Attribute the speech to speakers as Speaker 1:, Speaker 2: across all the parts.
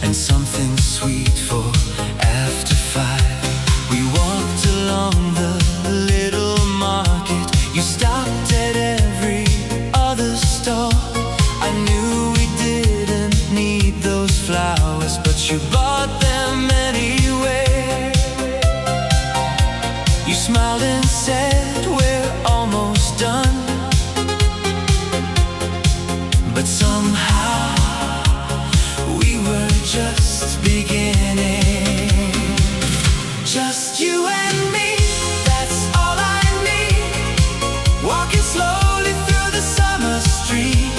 Speaker 1: and something sweet for after 5. We walked along the little market. You stopped at every other store. I knew we didn't need those flowers, but you bought them anyway. You smiled and said, we're almost done. But somehow we were just beginning. Just you and me, that's all I need. Walking slowly through the summer street.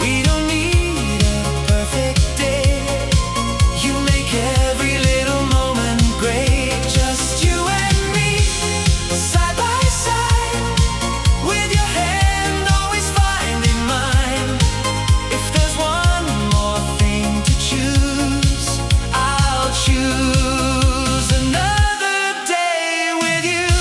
Speaker 1: We don't need a perfect day. You make every little moment great. Just you and me, side by side, with your hand always finding mine. If there's one more thing to choose, I'll choose another day with you.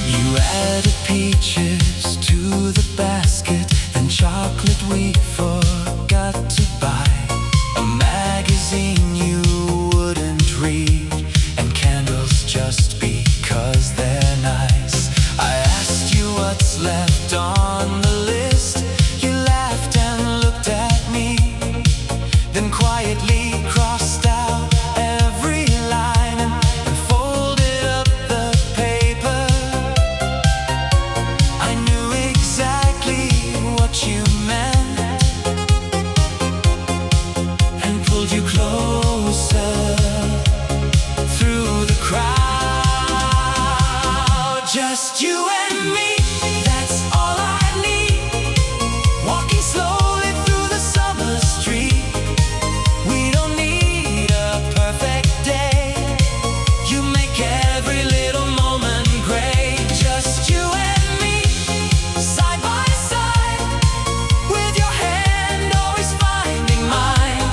Speaker 1: You added peaches to the basket, then chocolate we forgot to buy. A magazine you wouldn't read, and candles just because they're nice. I asked you what's left on the list. You laughed and looked at me, then quietly crossed out every line and folded up the paper. I knew exactly what you meant and pulled you closer through the crowd. Just you and me, that's all I need. Walking slowly through the summer street. We don't need a perfect day. You make every little moment great. Just you and me, side by side, with your hand always finding mine.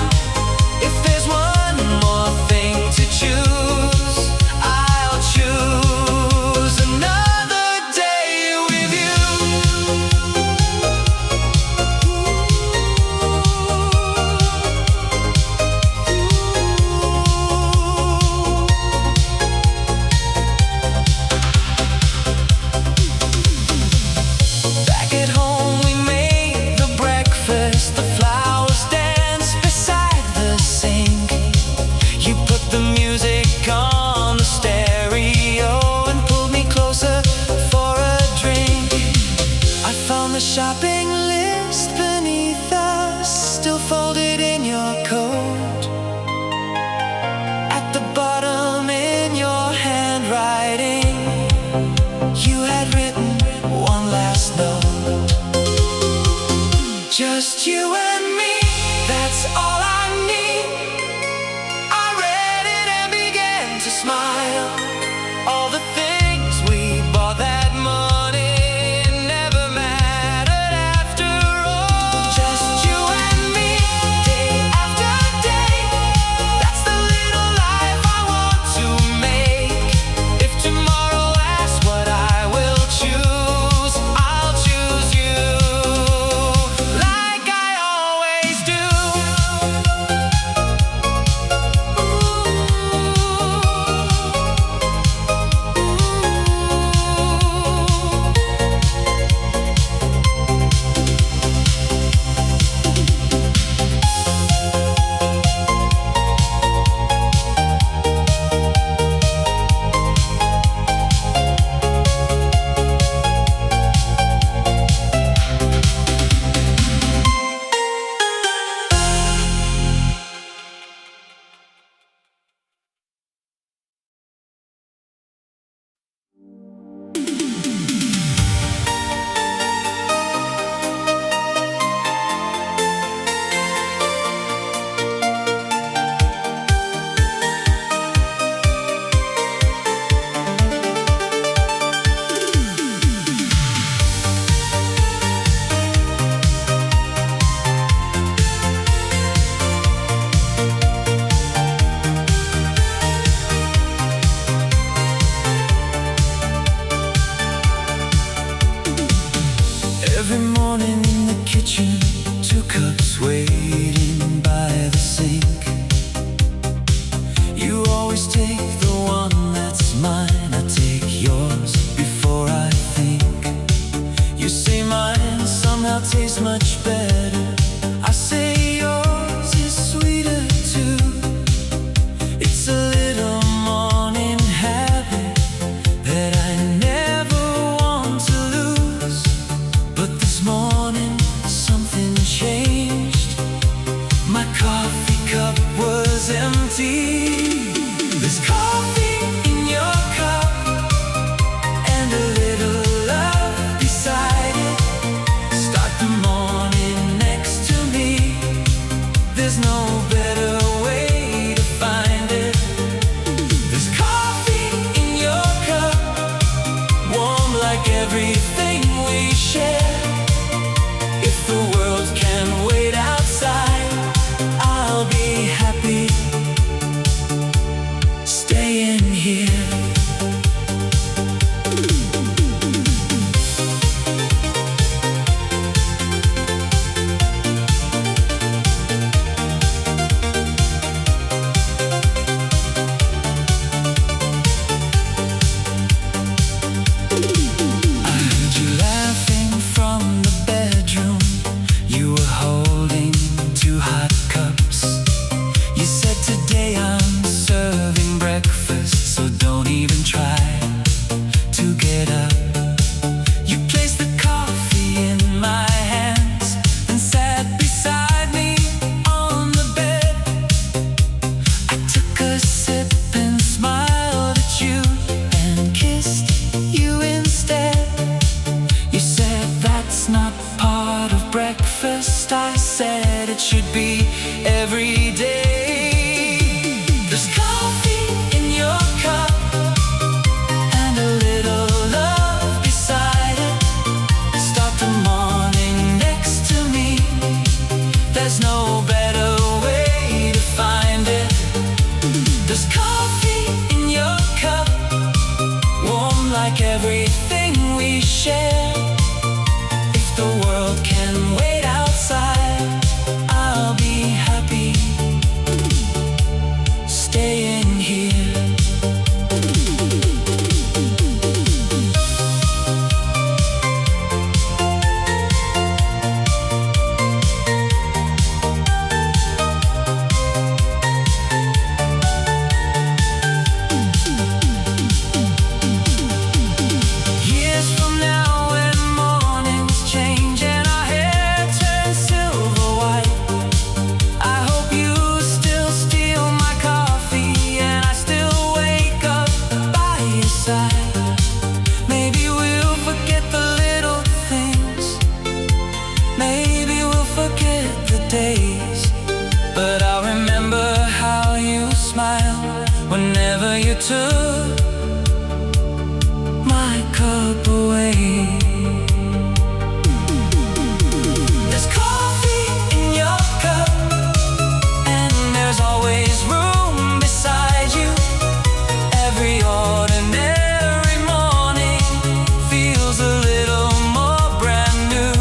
Speaker 1: If there's one more thing to choose, I'll choose another day with you. Back at home we made the breakfast. The flowers danced beside the sink. You put the music on the stereo and pulled me closer for a drink. I found the shopping list beneath us, still folded in your coat. At the bottom in your handwriting, you had written one last note. Just you and me, that's all I need. I read it and began to smile. All the things we bought that morning never mattered after all. Just you and me, day after day. That's the little life I want to make. If tomorrow asks what I will choose, I'll choose you, like I always do. Ooh. empty. There's coffee in your cup and a little love beside it. Start the morning next to me. There's no better way to find it. There's coffee in your cup, warm like everything we share. If the world can wait outside, I'll be happy staying here. I heard you laughing from the bedroom. You were holding two hot cups. You said, today I'm serving breakfast, so don't even try to get up. You placed the coffee in my hands and sat beside me on the bed. I took a sip and smiled at you and kissed you instead. You said, that's not part of breakfast. I said, it should be every day. There's coffee in your cup and a little love beside it. Start the morning next to me. There's no better way to find it. There's coffee in your cup, warm like everything we share. If the world can wait outside, I'll be happy staying here. Years from now, when mornings change and our hair turns silver white, I hope you still steal my coffee and I still wake up by your side. Maybe we'll forget the little things, maybe we'll forget the days, but I'll remember how you smiled whenever you took my cup away. There's coffee in your cup and there's always room beside you. Every ordinary morning feels a little more brand new.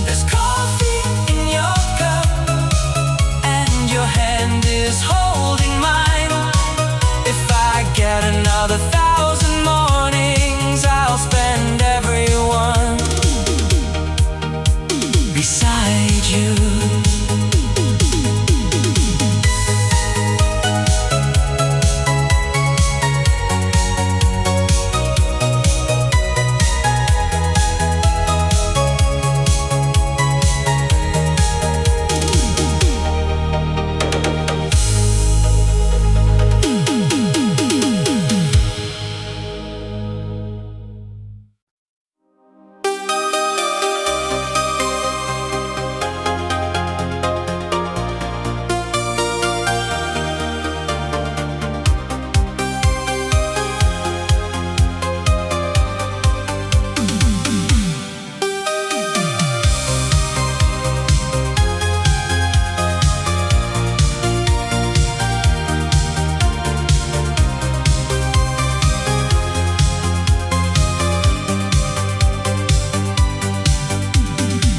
Speaker 1: There's coffee in your cup and your hand is holding mine. If I get another 1,000 mornings, I'll spend every one beside you.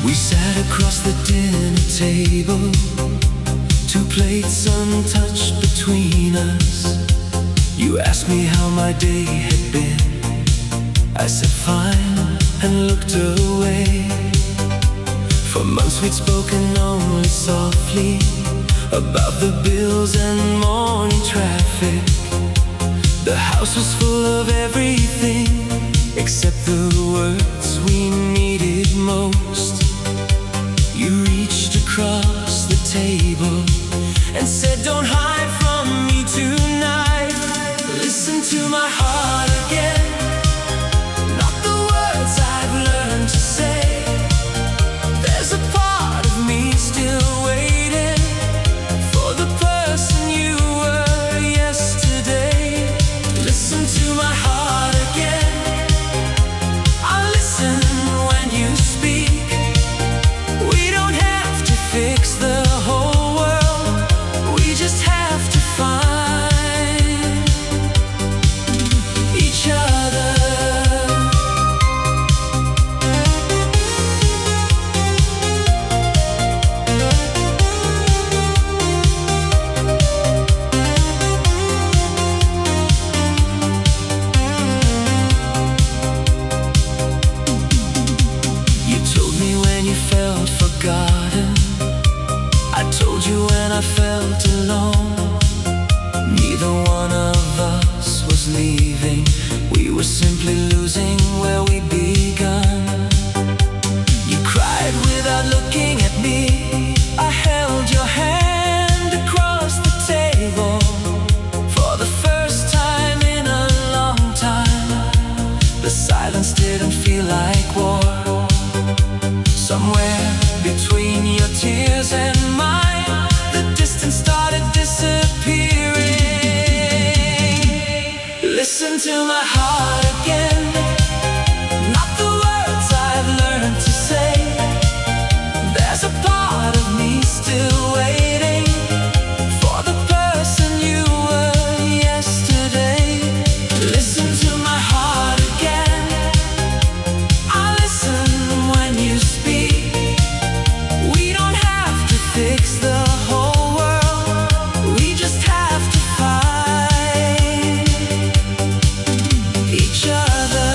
Speaker 1: We sat across the dinner table, two plates untouched between us. You asked me how my day had been. I said fine and looked away. For months we'd spoken only softly about the bills and morning traffic. The house was full of everything except the words we needed most. You reached across the table and said, find each other. You told me when you felt forgotten, I told you when I felt alone. Neither one of us was leaving, we were simply losing where we begun. You cried without looking at me, I held your hand across the table. For the first time in a long time, the silence didn't feel like war. Somewhere between your tears and mine, the distance started disappearing. Listen to my heart again, not the words I've learned to say. There's a part of me still waiting for the person you were yesterday. Listen to my heart again, I listen when you speak. We don't have to fix the whole world, we just have to find each other.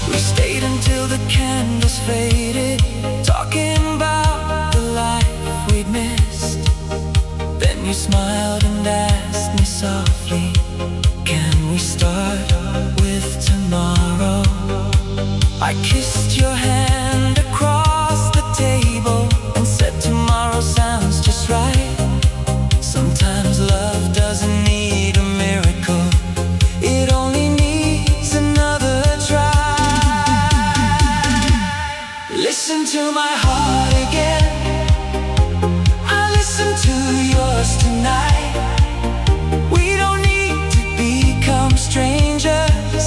Speaker 1: We stayed until the candles faded, talking about the life we'd missed. Then you smiled and asked me softly, can we start with tomorrow? I kissed your hand across the table and said tomorrow sounds just right. Sometimes love doesn't need a miracle, it only needs another try. Listen to my heart again, I listen to yours tonight. We don't need to become strangers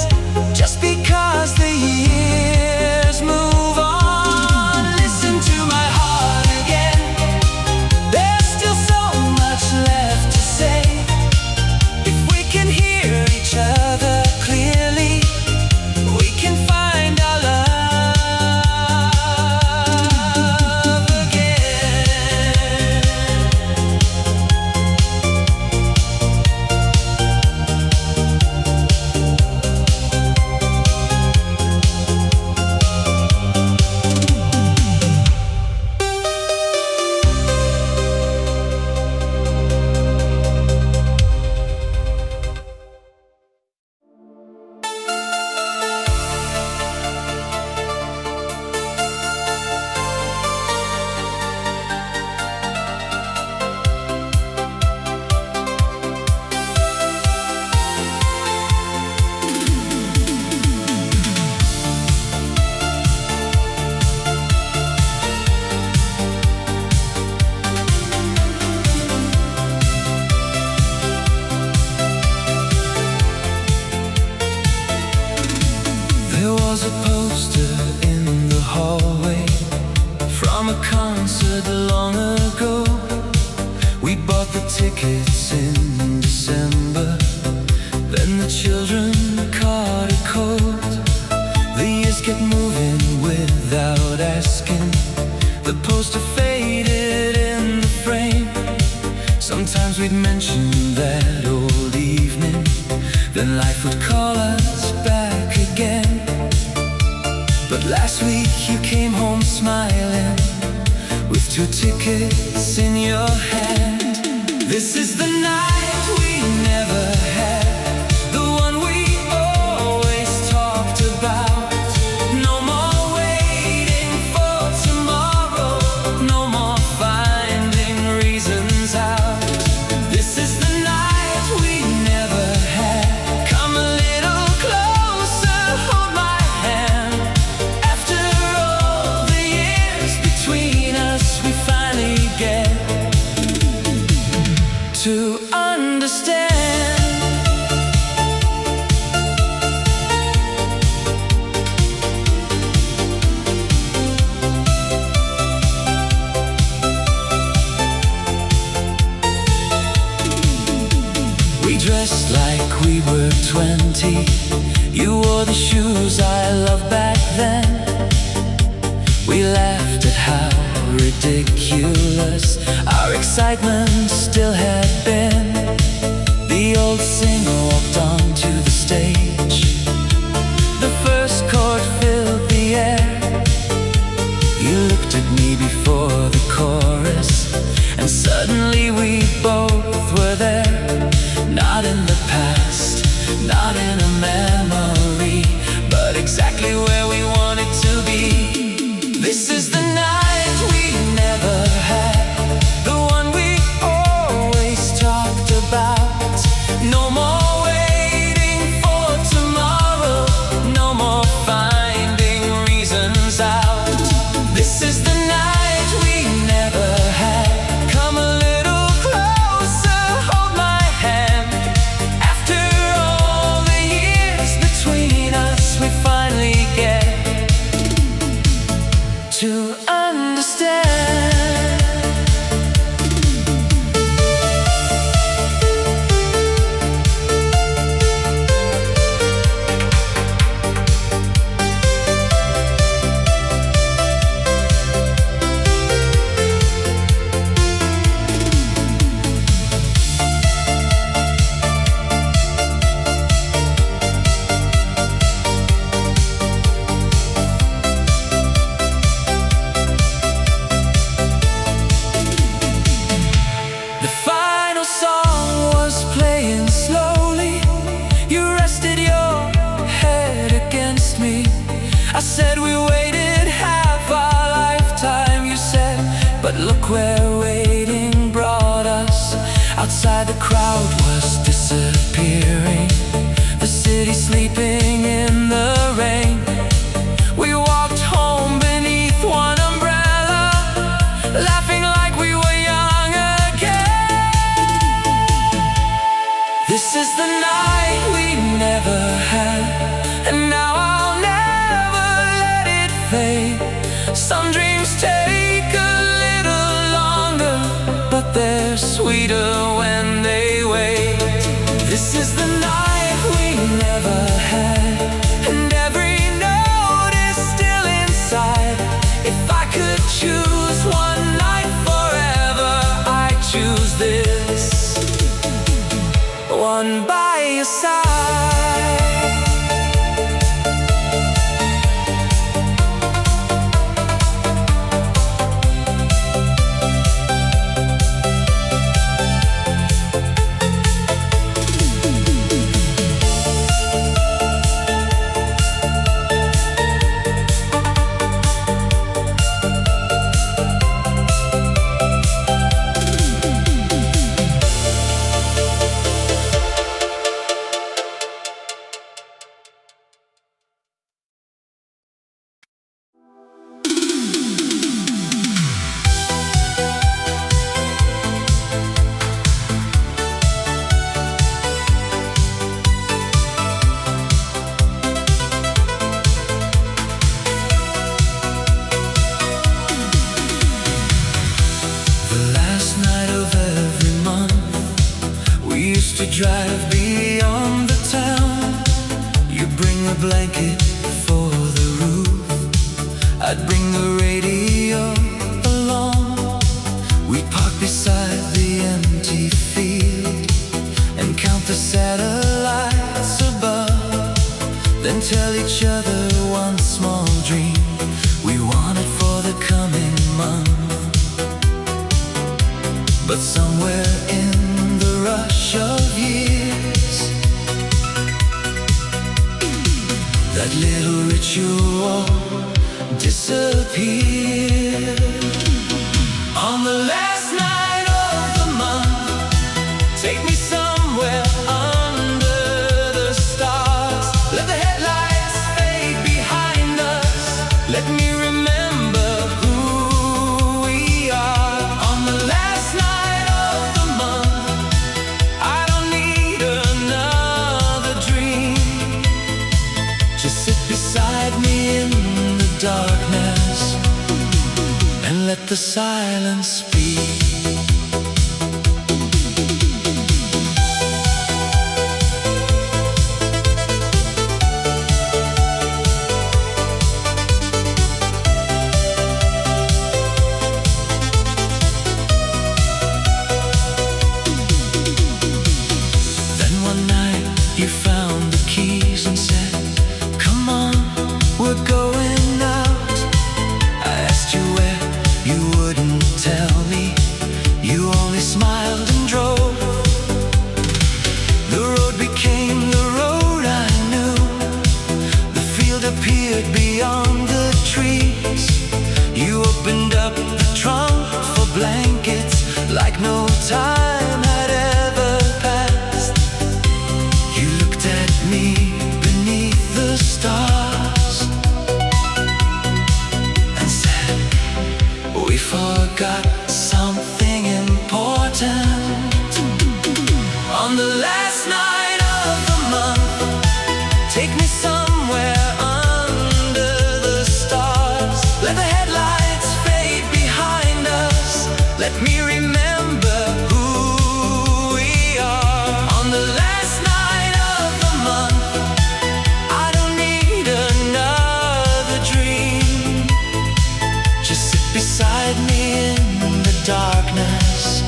Speaker 1: just because the years move on. Listen to my heart again, there's still so much left to say. If we can hear each other clearly, we can find our love again. There was a poster in the hallway from a concert long ago. We bought the tickets in December, then the children caught a cold. The years kept moving without asking, the poster faded in the frame. Sometimes we'd mention that old evening, then life would call us back again. But last week you came home smiling, with 2 tickets in your hand. This is the night we never had, the one we always talked about. No more waiting for tomorrow, no more finding reasons out. This is the night we never had. Come a little closer, hold my hand. After all the years between us, we finally get dressed like we were 20. You wore the shoes I loved back then. We laughed at how ridiculous our excitement still had been. The old singer walked onto the stage. The first chord filled the air. You looked at me before the chorus, and suddenly we both were there. Not in the past, not in a memory, but exactly where we wanted to be. This is the night we never had, the one we always talked about. No more waiting for tomorrow, no more finding reasons out. This is the night we never had. Come a little closer, hold my hand. After all the years between us, we finally get to understand. I said we waited half our lifetime. You said, but look where waiting brought us. Outside the crowd was disappearing, the city sleeping in the rain. We walked home beneath one umbrella, laughing like we were young again. This is the night we never had, and now some dreams take a little longer, but they're sweeter when they wait. This is the night we never had, and every note is still inside. If I could choose one night forever, I choose this one by your side. Drive beyond the town. You bring a blanket for the roof, I'd bring the radio along. We'd park beside the empty field and count the satellites above, then tell each other one small dream we wanted for the coming month. But somewhere in the rush of years, that little ritual disappeared. On the last night of the month, take me somewhere under the stars. Let the headlights fade behind us. Let me remember who we are. On the last night of the month, I don't need another dream. Just sit beside me in the darkness and let the silence speak. like no time had ever passed. You looked at me beneath the stars and said, we forgot something important. On the last night of the month, take me somewhere under the stars. Let the headlights fade behind us. Let me remember who we are. On the last night of the month, I don't need another dream. Just sit beside me in the darkness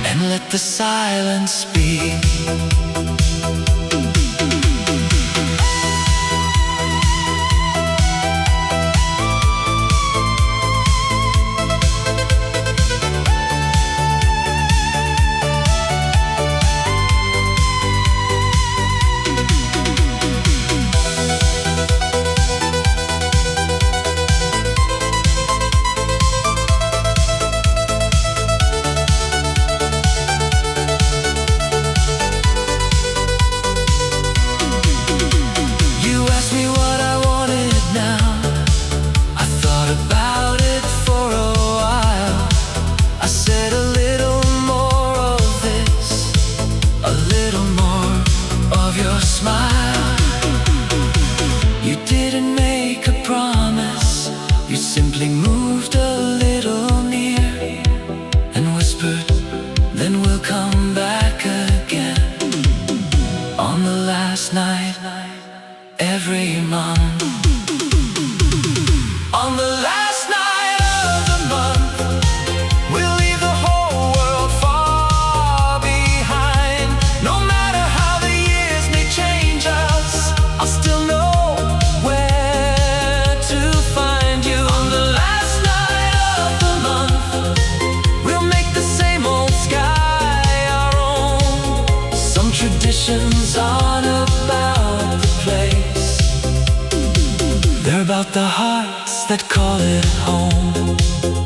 Speaker 1: and let the silence speak. You simply moved a little near and whispered, then we'll come back again. On the last night, every month. On the last night of the month, we'll leave the whole world far behind. No matter how the years may change us, I'll still know traditions aren't about the place, they're about the hearts that call it home.